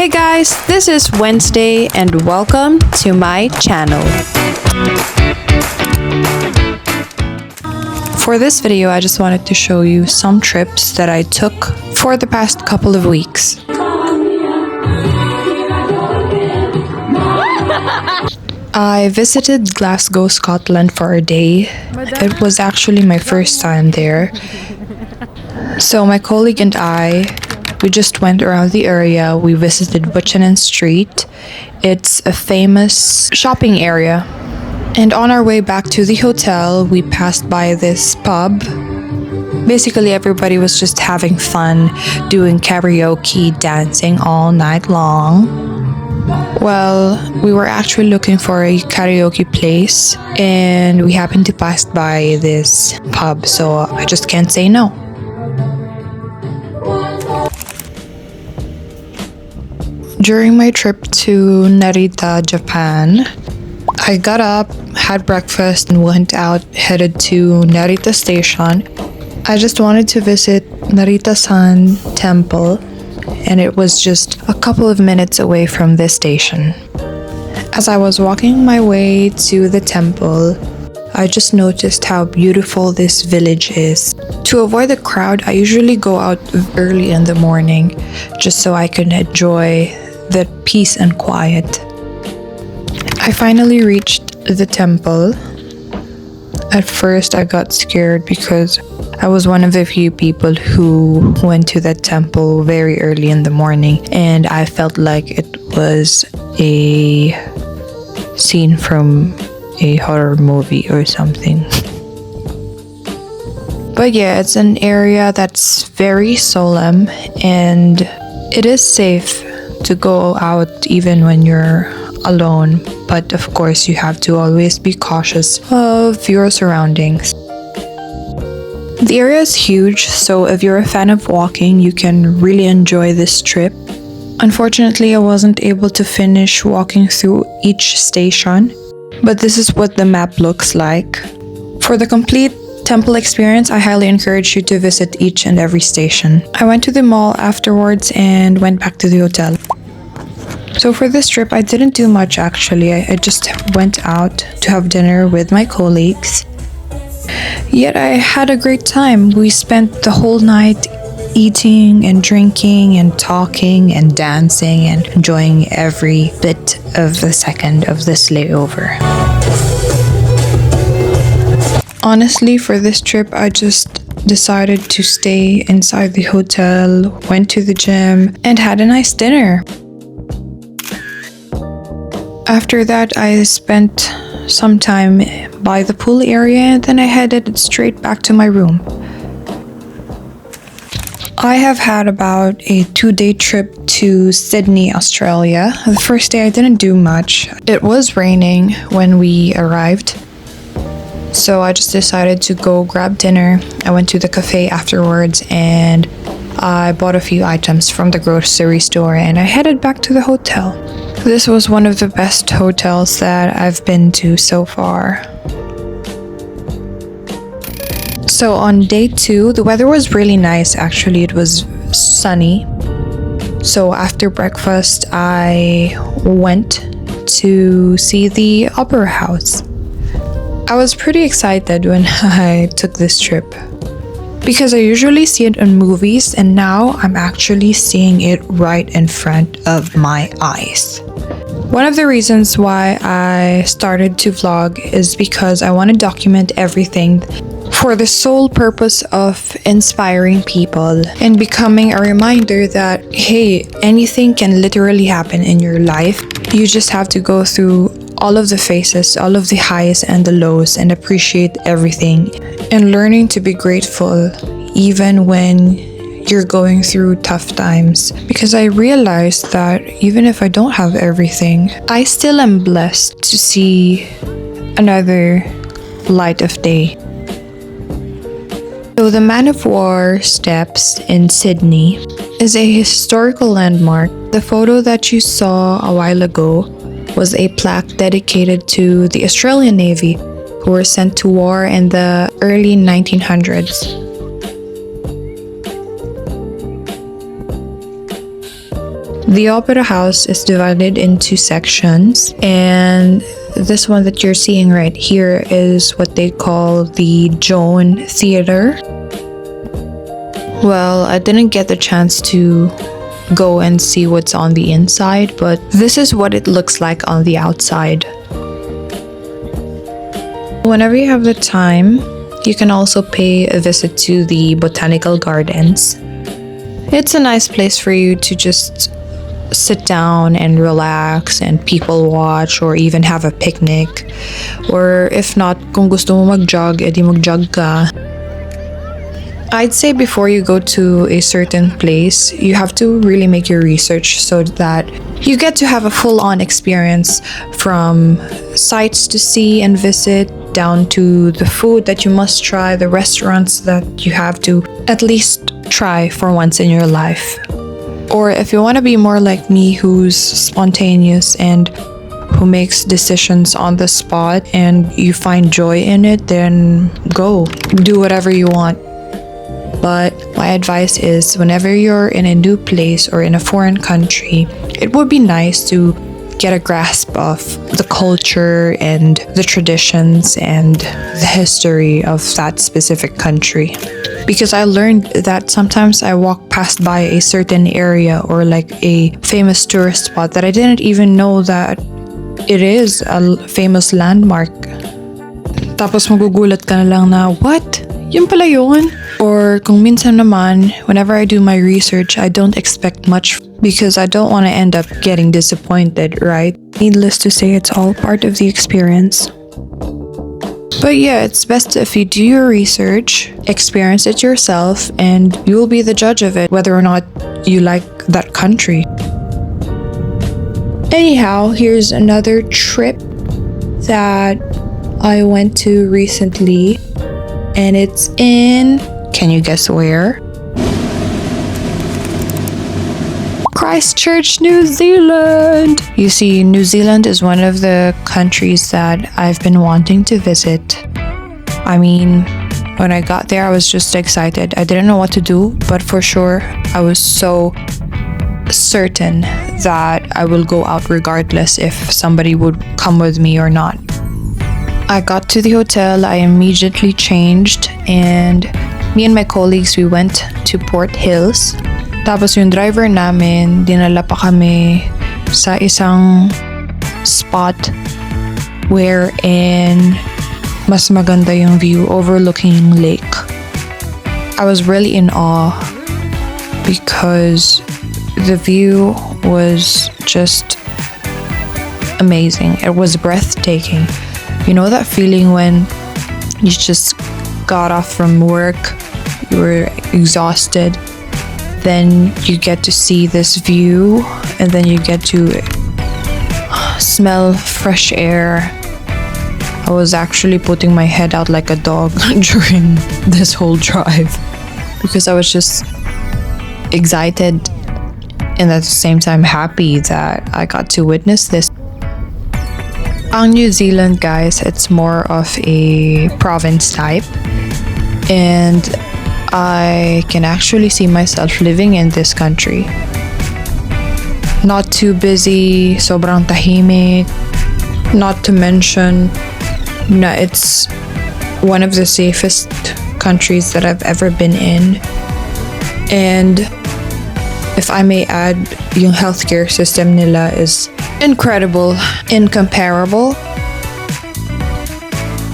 Hey guys, this is Wednesday and welcome to my channel. For this video, I just wanted to show you some trips that I took for the past couple of weeks. I visited Glasgow, Scotland for a day. It was actually my first time there. So my colleague and we just went around the area. We visited Buchanan Street. It's a famous shopping area. And on our way back to the hotel, we passed by this pub. Basically, everybody was just having fun, doing karaoke, dancing all night long. Well, we were actually looking for a karaoke place, and we happened to pass by this pub, so I just can't say no. During my trip to Narita, Japan, I got up, had breakfast, and went out, headed to Narita Station. I just wanted to visit Narita-san Temple, and it was just a couple of minutes away from this station. As I was walking my way to the temple, I just noticed how beautiful this village is. To avoid the crowd, I usually go out early in the morning just so I can enjoy the peace and quiet. I finally reached the temple. At first, I got scared because I was one of the few people who went to that temple very early in the morning, and I felt like it was a scene from a horror movie or something. But yeah, it's an area that's very solemn, and it is safe to go out even when you're alone, but of course you have to always be cautious of your surroundings. The area is huge, so if you're a fan of walking, you can really enjoy this trip. Unfortunately, I wasn't able to finish walking through each station, but this is what the map looks like. For the complete temple experience, I highly encourage you to visit each and every station. I went to the mall afterwards and went back to the hotel. So for this trip, I didn't do much actually. I just went out to have dinner with my colleagues. Yet I had a great time. We spent the whole night eating and drinking and talking and dancing and enjoying every bit of the second of this layover. Honestly, for this trip, I just decided to stay inside the hotel, went to the gym, and had a nice dinner. After that, I spent some time by the pool area, and then I headed straight back to my room. I have had about a 2-day trip to Sydney, Australia. The first day I didn't do much. It was raining when we arrived, so I just decided to go grab dinner. I went to the cafe afterwards and I bought a few items from the grocery store and I headed back to the hotel. This was one of the best hotels that I've been to so far. So on day 2, the weather was really nice actually. It was sunny. So after breakfast, I went to see the Opera House. I was pretty excited when I took this trip because I usually see it in movies, and now I'm actually seeing it right in front of my eyes. One of the reasons why I started to vlog is because I want to document everything for the sole purpose of inspiring people and becoming a reminder that, hey, anything can literally happen in your life. You just have to go through all of the phases, all of the highs and the lows, and appreciate everything, and learning to be grateful even when you're going through tough times. Because I realized that even if I don't have everything, I still am blessed to see another light of day. So the Man of War Steps in Sydney is a historical landmark. The photo that you saw a while ago was a plaque dedicated to the Australian Navy who were sent to war in the early The opera house is divided into sections, and this one that you're seeing right here is what they call the Joan Theater. Well, I didn't get the chance to go and see what's on the inside, but this is what it looks like on the outside. Whenever you have the time, you can also pay a visit to the botanical gardens. It's a nice place for you to just sit down and relax and people watch or even have a picnic. Or if not, kung gusto mo mag-jog, edi mag-jog ka. I'd say before you go to a certain place, you have to really make your research so that you get to have a full-on experience, from sites to see and visit, down to the food that you must try, the restaurants that you have to at least try for once in your life. Or if you want to be more like me, who's spontaneous and who makes decisions on the spot and you find joy in it, then go. Do whatever you want. But my advice is, whenever you're in a new place or in a foreign country, it would be nice to get a grasp of the culture and the traditions and the history of that specific country. Because I learned that sometimes I walk past by a certain area or like a famous tourist spot that I didn't even know that it is a famous landmark. Tapos magugulat ka na lang na, what? Yun pala yun? Or kung minsan naman, whenever I do my research, I don't expect much because I don't want to end up getting disappointed, right? Needless to say, it's all part of the experience. But yeah, it's best if you do your research, experience it yourself, and you'll be the judge of it, whether or not you like that country. Anyhow, here's another trip that I went to recently, and it's in, can you guess where? Christchurch, New Zealand! You see, New Zealand is one of the countries that I've been wanting to visit. I mean, when I got there, I was just excited. I didn't know what to do, but for sure, I was so certain that I will go out regardless if somebody would come with me or not. I got to the hotel, I immediately changed, and me and my colleagues, we went to Port Hills. Tapos yung driver namin, dinala pa kami sa isang spot wherein mas maganda yung view overlooking lake. I was really in awe because the view was just amazing. It was breathtaking. You know that feeling when you just got off from work, you were exhausted, then you get to see this view, and then you get to smell fresh air. I was actually putting my head out like a dog during this whole drive because I was just excited and at the same time happy that I got to witness this. Ang New Zealand, guys, it's more of a province type, and I can actually see myself living in this country. Not too busy, sobrang tahimik. Not to mention, it's one of the safest countries that I've ever been in. And if I may add, yung healthcare system nila is incredible, incomparable.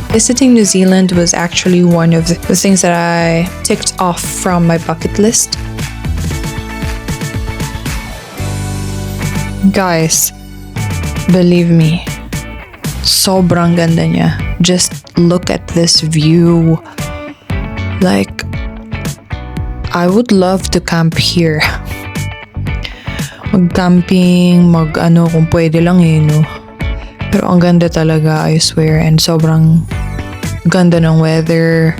Visiting New Zealand was actually one of the things that I ticked off from my bucket list. Guys, believe me, sobrang ganda niya. Just look at this view. Like, I would love to camp here. Mag-camping, kung pwede lang no. Pero ang ganda talaga, I swear, and sobrang ganda ng weather.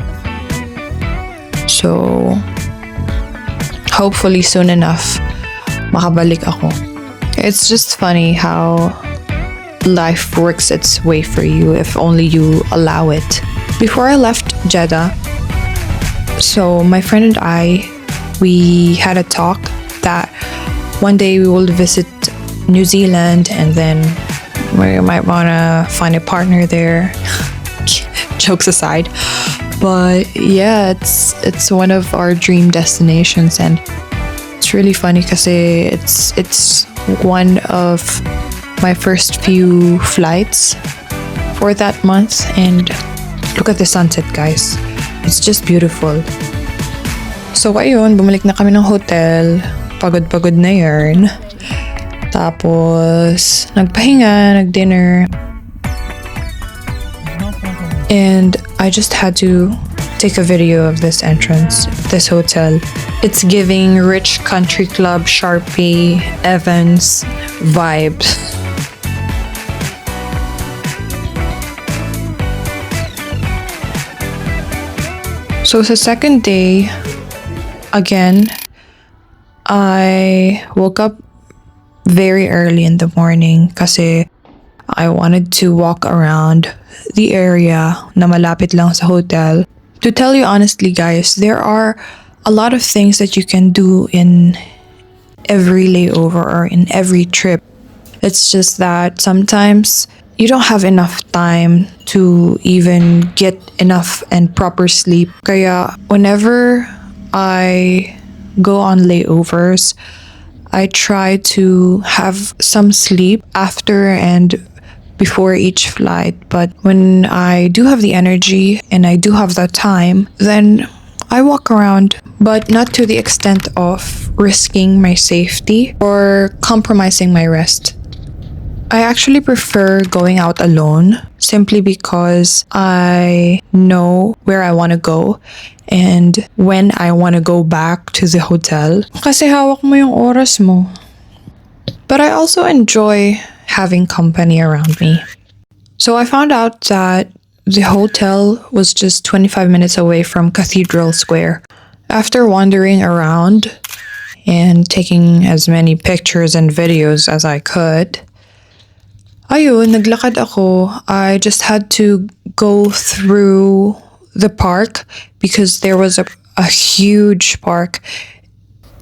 So, hopefully soon enough, makabalik ako. It's just funny how life works its way for you if only you allow it. Before I left Jeddah, so my friend and I, we had a talk that one day we will visit New Zealand, and then we might want to find a partner there. Jokes aside. But yeah, it's one of our dream destinations, and it's really funny because it's one of my first few flights for that month. And look at the sunset, guys. It's just beautiful. So ayun, bumalik na kami ng hotel. Pagod-pagod na yarn. Tapos nagpahinga, nag-dinner. And I just had to take a video of this entrance, this hotel. It's giving rich country club Sharpie Evans vibes. So sa second day, again, I woke up very early in the morning kasi I wanted to walk around the area na malapit lang sa hotel. To tell you honestly, guys, there are a lot of things that you can do in every layover or in every trip. It's just that sometimes you don't have enough time to even get enough and proper sleep. Kaya whenever I go on layovers, I try to have some sleep after and before each flight. But when I do have the energy and I do have the time, then I walk around, but not to the extent of risking my safety or compromising my rest. I actually prefer going out alone simply because I know where I want to go and when I want to go back to the hotel. Kasi hawak mo yung oras mo. But I also enjoy having company around me. So I found out that the hotel was just 25 minutes away from Cathedral Square. After wandering around and taking as many pictures and videos as I could, ayun, naglakad ako. I just had to go through the park because there was a huge park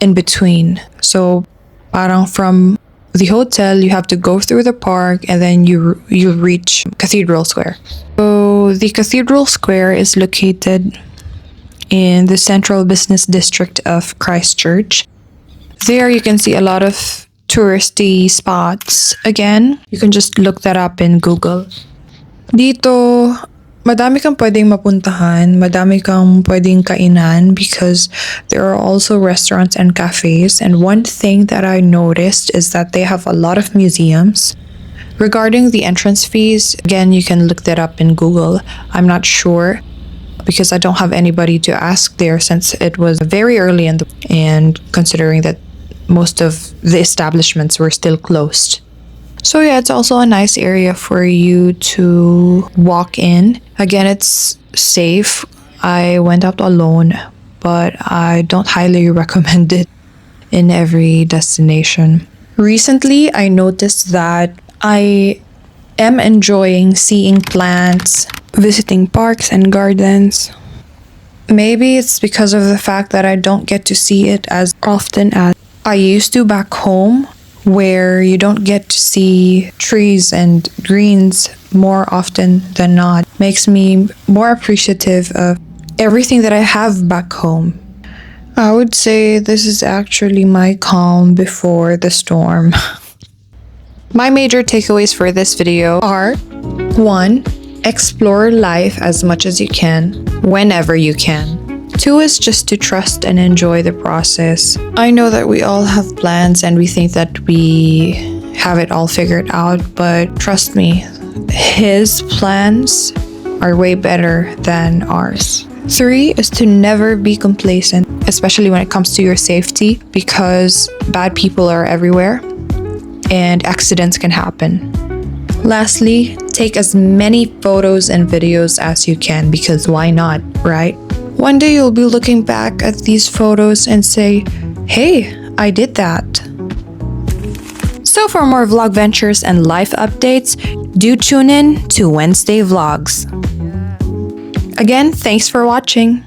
in between. So parang from the hotel, you have to go through the park and then you reach Cathedral Square. So the Cathedral Square is located in the central business district of Christchurch. There you can see a lot of touristy spots. Again, you can just look that up in Google. Dito, madami kang pwedeng mapuntahan, madami kang pwedeng kainan because there are also restaurants and cafes. And one thing that I noticed is that they have a lot of museums. Regarding the entrance fees, again, you can look that up in Google. I'm not sure because I don't have anybody to ask there since it was very early and considering that most of the establishments were still closed. So yeah, it's also a nice area for you to walk in. Again, it's safe. I went out alone, but I don't highly recommend it in every destination. Recently, I noticed that I am enjoying seeing plants, visiting parks and gardens. Maybe it's because of the fact that I don't get to see it as often as I used to back home, where you don't get to see trees and greens more often than not. Makes me more appreciative of everything that I have back home. I would say this is actually my calm before the storm. My major takeaways for this video are: 1. Explore life as much as you can, whenever you can. 2 is just to trust and enjoy the process. I know that we all have plans and we think that we have it all figured out, but trust me, his plans are way better than ours. 3 is to never be complacent, especially when it comes to your safety, because bad people are everywhere and accidents can happen. Lastly, take as many photos and videos as you can because why not, right? One day you'll be looking back at these photos and say, hey, I did that. So for more vlog ventures and life updates, do tune in to Wednesday Vlogs. Again, thanks for watching.